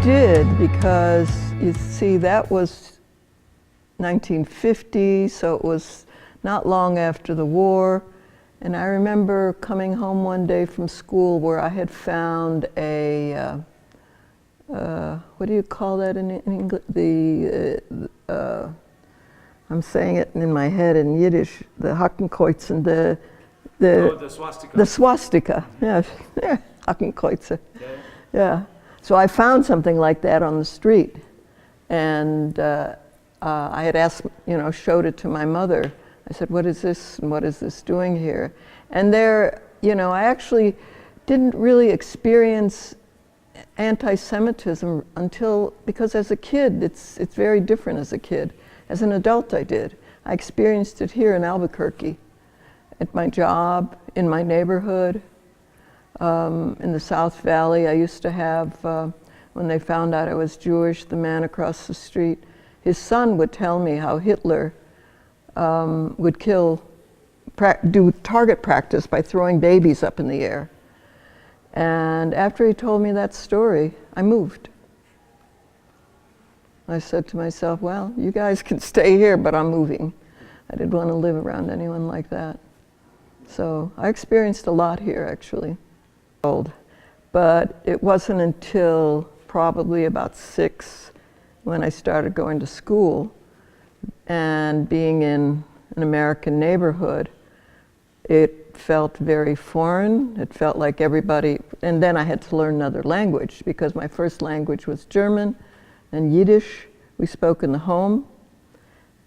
did, because you see, that was 1950, so it was not long after the war. And I remember coming home one day from school where I had found a, what do you call that in English? I'm saying it in my head in Yiddish, the Hakenkreuz, the swastika. The swastika, yeah, yeah, Hakenkreuz. Yeah. So I found something like that on the street, and I had asked, showed it to my mother. I said, "What is this, and what is this doing here?" And there, I actually didn't really experience anti-Semitism because as a kid, it's very different as a kid. As an adult, I did. I experienced it here in Albuquerque, at my job, in my neighborhood. In the South Valley, I used to have, when they found out I was Jewish, the man across the street, his son would tell me how Hitler would do target practice by throwing babies up in the air. And after he told me that story, I moved. I said to myself, well, you guys can stay here, but I'm moving. I didn't want to live around anyone like that. So I experienced a lot here, actually. But it wasn't until probably about 6 when I started going to school and being in an American neighborhood. It felt very foreign. It felt like everybody, and then I had to learn another language because my first language was German and Yiddish. We spoke in the home.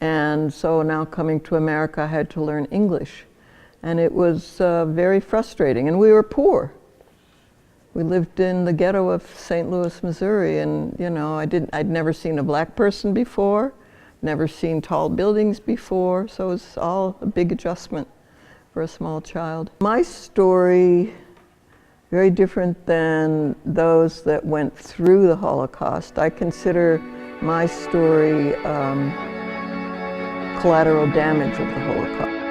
And so now coming to America, I had to learn English. And it was very frustrating, and we were poor. We lived in the ghetto of St. Louis, Missouri, and I'd never seen a black person before, never seen tall buildings before, so it was all a big adjustment for a small child. My story, very different than those that went through the Holocaust. I consider my story collateral damage of the Holocaust.